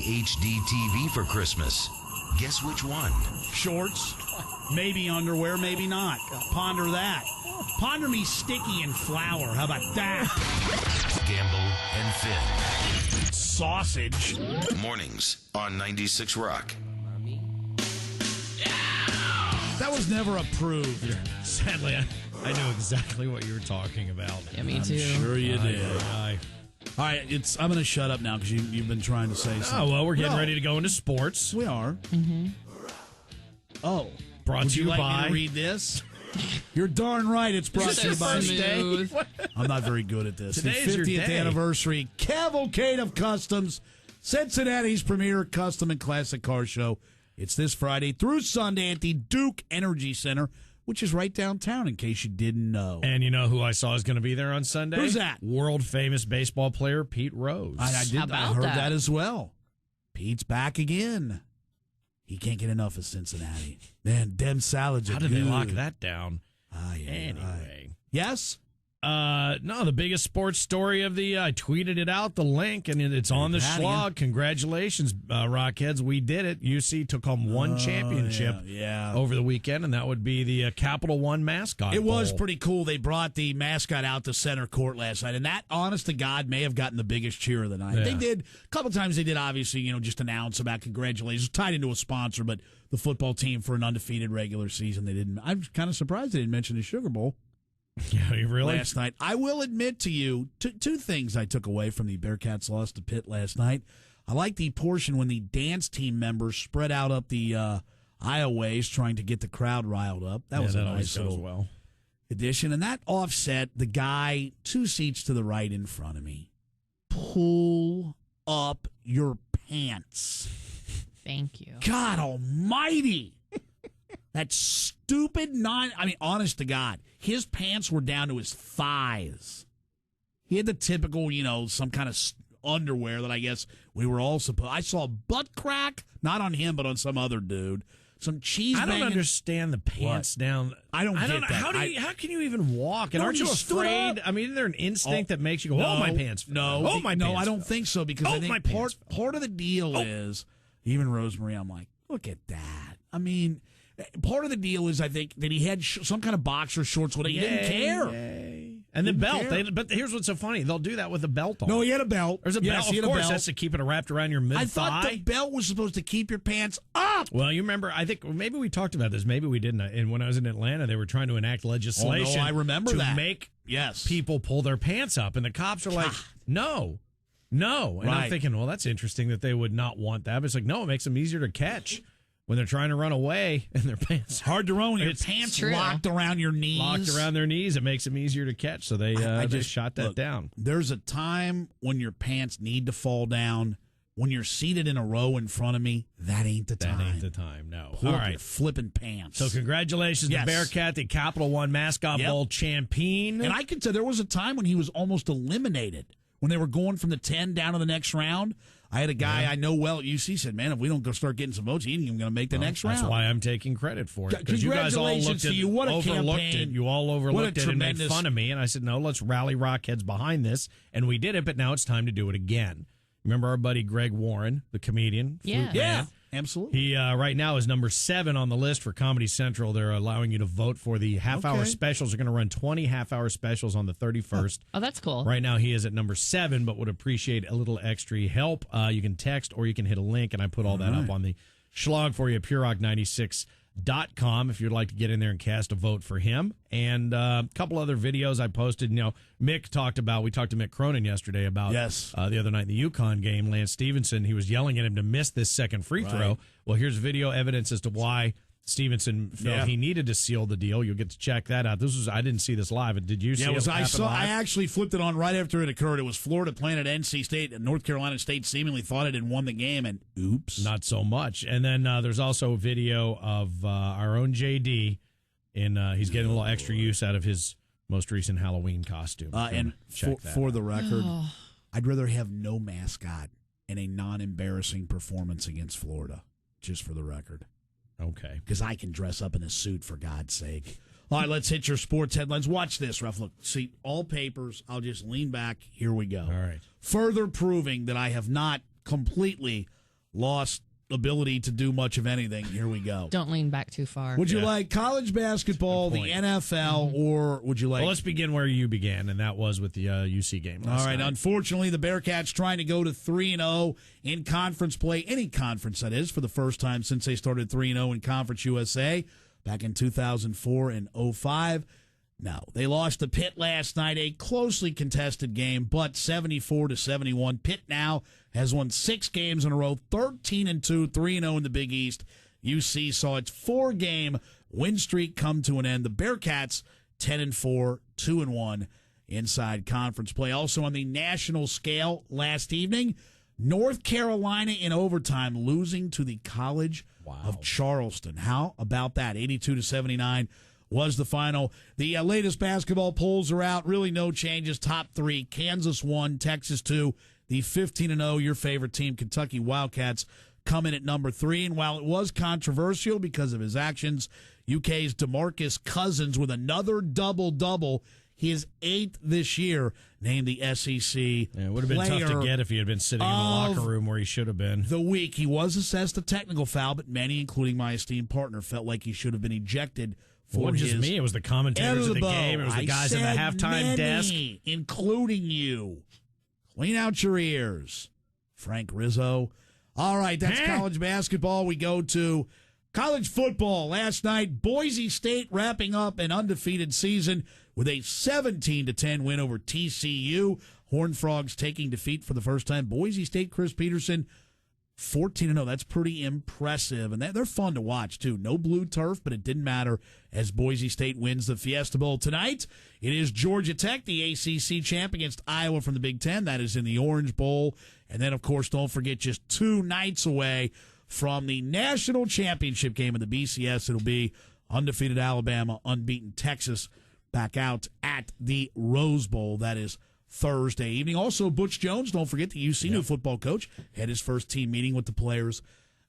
HD TV for Christmas. Guess which one? Shorts, maybe underwear, maybe not. Ponder that. Ponder me sticky and flour. How about that? Gamble and Finn. Sausage. Mornings on 96 Rock. That was never approved. Sadly, I knew exactly what you were talking about. Yeah, me too. Sure you did. Aye. All right, I'm going to shut up now because you've been trying to say something. Oh, well, we're getting ready to go into sports. We are. Mm-hmm. Oh. Brought Would to you you like by... me to read this? You're darn right it's brought to you by smooth. I'm not very good at this. Today's the your 50th day. anniversary Cavalcade of Customs, Cincinnati's premier custom and classic car show. It's this Friday through Sunday at the Duke Energy Center, which is right downtown, in case you didn't know. And you know who I saw is going to be there on Sunday? Who's that? World-famous baseball player Pete Rose. I How about heard that? that as well. Pete's back again. He can't get enough of Cincinnati. Man, dem salads are How did they good. lock that down? Anyway. Yes? No, the biggest sports story of the I tweeted it out, the link, and it's on the Patty. Schlog. Congratulations, Rockheads. We did it. UC took home one championship yeah. over the weekend, and that would be the Capital One mascot It was bowl. pretty cool. They brought the mascot out to center court last night, and that, honest to God, may have gotten the biggest cheer of the night. Yeah. They did, a couple of times they did, obviously, just announce about congratulations, tied into a sponsor, but the football team for an undefeated regular season, they didn't. I'm kind of surprised they didn't mention the Sugar Bowl. Yeah, you really? Last night. I will admit to you, two things I took away from the Bearcats' loss to Pitt last night. I like the portion when the dance team members spread out up the aisleways trying to get the crowd riled up. That was a nice little addition. And that offset the guy 2 seats to the right in front of me. Pull up your pants. Thank you. God almighty. That stupid honest to God, his pants were down to his thighs. He had the typical, some kind of underwear that I guess we were all supposed. I saw butt crack, not on him, but on some other dude. Some cheese. I don't understand the pants down. I don't get know. that. How can you even walk? And No, aren't you you stood afraid? up. I mean, is there an instinct that makes you go, "Oh, my pants"? No, oh, my no, pants I don't fell." think so because Oh, I my think pants part of the deal is even Rosemary. I'm like, look at that. I mean. Part of the deal is, I think, that he had some kind of boxer shorts where he didn't care. And the Didn't belt. care. But here's what's so funny. They'll do that with a belt on. No, he had a belt. There's a Yes, belt. he Of had a course, belt. that's to keep it wrapped around your mid-thigh. I thought the belt was supposed to keep your pants up. Well, you remember, I think maybe we talked about this. Maybe we didn't. And when I was in Atlanta, they were trying to enact legislation I remember to that. make Yes. people pull their pants up. And the cops are like, no. And I'm Right. thinking, well, that's interesting that they would not want that. But it's like, no, it makes them easier to catch when they're trying to run away and their pants Hard to run when your It's pants true. locked around your knees. locked around their knees. It makes them easier to catch. So they just shot that look, down. There's a time when your pants need to fall down. When you're seated in a row in front of me, that ain't the time. That ain't the time, no. Pull All up right. your flipping pants. So congratulations Yes. to Bearcat, the Capital One Mascot Yep. Bowl champion. And I could tell there was a time when he was almost eliminated. When they were going from the 10 down to the next round, I had a guy I know well at UC said, man, if we don't go start getting some votes, he ain't even going to make the next round. That's why I'm taking credit for it. Because you guys all Congratulations looked to at, you. What a overlooked campaign. it. You all What overlooked a it and made tremendous- fun of me. And I said, no, let's rally Rockheads behind this. And we did it, but now it's time to do it again. Remember our buddy Greg Warren, the comedian? Yeah. Flute Yeah, Man? absolutely. He right now is number 7 on the list for Comedy Central. They're allowing you to vote for the half-hour Okay. specials. They're going to run 20 half-hour specials on the 31st. Oh, that's cool. Right now, he is at number 7, but would appreciate a little extra help. You can text or you can hit a link, and I put all that up on the Schlog for you at PureRock96.com if you'd like to get in there and cast a vote for him. And a couple other videos I posted. We talked to Mick Cronin yesterday about the other night in the UConn game, Lance Stevenson. He was yelling at him to miss this second free throw. Well, here's video evidence as to why Stevenson felt he needed to seal the deal. You'll get to check that out. I didn't see this live. Did you see it? I actually flipped it on right after it occurred. It was Florida playing at NC State, and North Carolina State seemingly thought it had won the game, and oops. Not so much. And then there's also a video of our own JD, and he's getting a little extra use out of his most recent Halloween costume. And check that for out. the record, I'd rather have no mascot and a non-embarrassing performance against Florida, just for the record. Okay. Because I can dress up in a suit, for God's sake. All right, let's hit your sports headlines. Watch this, Ref. Look, see, all papers. I'll just lean back. Here we go. All right. Further proving that I have not completely lost ability to do much of anything. Here we go. Don't lean back too far. Would you like college basketball, the NFL, or would you like... Well, let's begin where you began, and that was with the UC game last All right, night. Unfortunately, the Bearcats trying to go to 3-0 in conference play, any conference that is, for the first time since they started 3-0 in Conference USA back in 2004 and 05. No, they lost to Pitt last night, a closely contested game, but 74-71. Pitt now has won 6 games in a row, 13-2, 3-0 in the Big East. UC saw its 4-game win streak come to an end. The Bearcats 10-4, 2-1 inside conference play. Also on the national scale last evening, North Carolina in overtime losing to the College of Charleston. How about that? 82-79 was the final. The latest basketball polls are out. Really no changes. Top 3, Kansas 1, Texas 2. The 15-0, your favorite team, Kentucky Wildcats, come in at number 3. And while it was controversial because of his actions, UK's DeMarcus Cousins with another double-double, his 8th this year, named the SEC It would have been tough to get if he had been sitting in the locker room where he should have been. The week, he was assessed a technical foul, but many, including my esteemed partner, felt like he should have been ejected. It wasn't just me. It was the commentators of the Elbow. game. It was the guys in the halftime desk. Including you. Clean out your ears, Frank Rizzo. All right, that's college basketball. We go to college football. Last night, Boise State wrapping up an undefeated season with a 17-10 win over TCU. Horned Frogs taking defeat for the first time. Boise State, Chris Peterson, 14-0. That's pretty impressive. And they're fun to watch, too. No blue turf, but it didn't matter as Boise State wins the Fiesta Bowl. Tonight, it is Georgia Tech, the ACC champ, against Iowa from the Big Ten. That is in the Orange Bowl. And then, of course, don't forget, just 2 nights away from the national championship game of the BCS, it'll be undefeated Alabama, unbeaten Texas, back out at the Rose Bowl. That is Thursday evening. Also, Butch Jones, don't forget, the UC new football coach, had his first team meeting with the players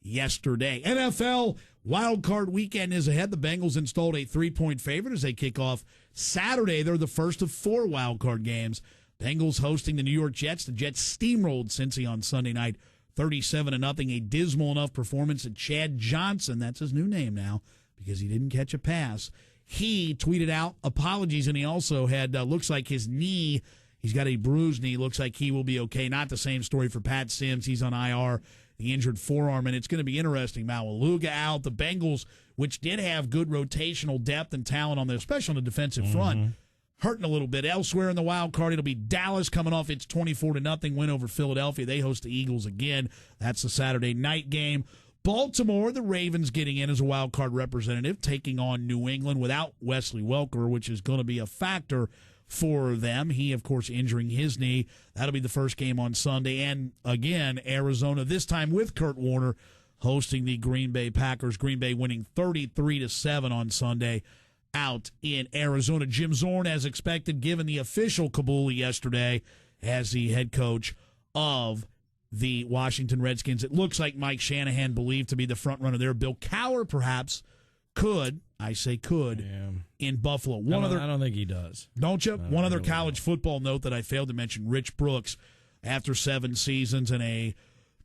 yesterday. NFL wild card weekend is ahead. The Bengals installed a 3-point favorite as they kick off Saturday. They're the first of 4 wild card games. Bengals hosting the New York Jets. The Jets steamrolled Cincy on Sunday night, 37-0. A dismal enough performance that Chad Johnson, that's his new name now because he didn't catch a pass, he tweeted out apologies, and he also had, looks like his knee, he's got a bruised knee. Looks like he will be okay. Not the same story for Pat Sims. He's on IR, the injured forearm, and it's going to be interesting. Maualuga out. The Bengals, which did have good rotational depth and talent on there, especially on the defensive front, hurting a little bit. Elsewhere in the wild card, it'll be Dallas coming off its 24-0 win over Philadelphia. They host the Eagles again. That's the Saturday night game. Baltimore, the Ravens getting in as a wild card representative, taking on New England without Wesley Welker, which is going to be a factor for them. He, of course, injuring his knee. That'll be the first game on Sunday. And again, Arizona, this time with Kurt Warner, hosting the Green Bay Packers. Green Bay winning 33-7 on Sunday out in Arizona. Jim Zorn, as expected, given the official Kabuli yesterday as the head coach of the Washington Redskins. It looks like Mike Shanahan believed to be the front runner there. Bill Cowher perhaps could, I say could, in Buffalo. I don't think he does. Don't you? One other college football note that I failed to mention, Rich Brooks, after 7 seasons and a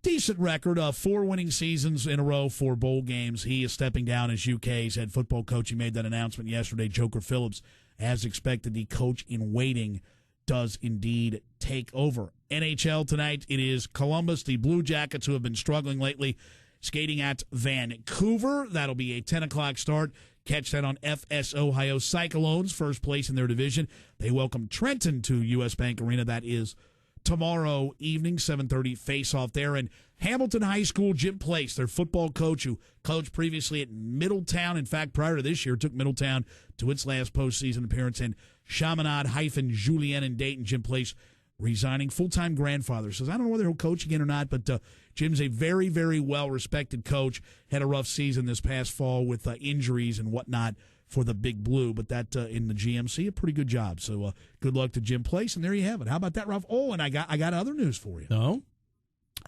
decent record of 4 winning seasons in a row, 4 bowl games, he is stepping down as UK's head football coach. He made that announcement yesterday. Joker Phillips, as expected, the coach in waiting, does indeed take over. NHL tonight, it is Columbus, the Blue Jackets, who have been struggling lately, skating at Vancouver. That'll be a 10 o'clock start. Catch that on FS Ohio. Cyclones, first place in their division. They welcome Trenton to U.S. Bank Arena. That is tomorrow evening, 7:30 face-off there. And Hamilton High School, Jim Place, their football coach who coached previously at Middletown. In fact, prior to this year, took Middletown to its last postseason appearance in Chaminade-Julienne in Dayton. Jim Place resigning. Full-time grandfather. Says, I don't know whether he'll coach again or not, but Jim's a very, very well-respected coach. Had a rough season this past fall with injuries and whatnot for the Big Blue, but that in the GMC, a pretty good job. So good luck to Jim Place, and there you have it. How about that, Ralph? Oh, and I got other news for you. No?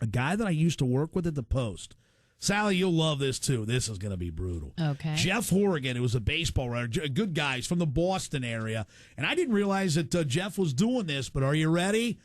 A guy that I used to work with at the Post. Sally, you'll love this, too. This is going to be brutal. Okay. Jeff Horrigan, who was a baseball writer, good guys from the Boston area. And I didn't realize that Jeff was doing this, but are you ready?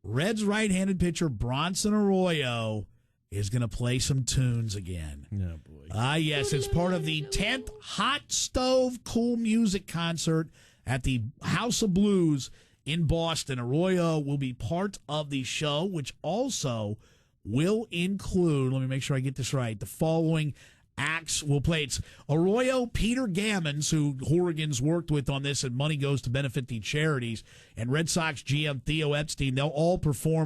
Reds right-handed pitcher Bronson Arroyo is going to play some tunes again. Oh, boy. Yes, it's part of the 10th Hot Stove Cool Music Concert at the House of Blues in Boston. Arroyo will be part of the show, which also will include, let me make sure I get this right, the following acts will play. It's Arroyo, Peter Gammons, who Horrigan's worked with on this, and money goes to benefit the charities, and Red Sox GM Theo Epstein. They'll all perform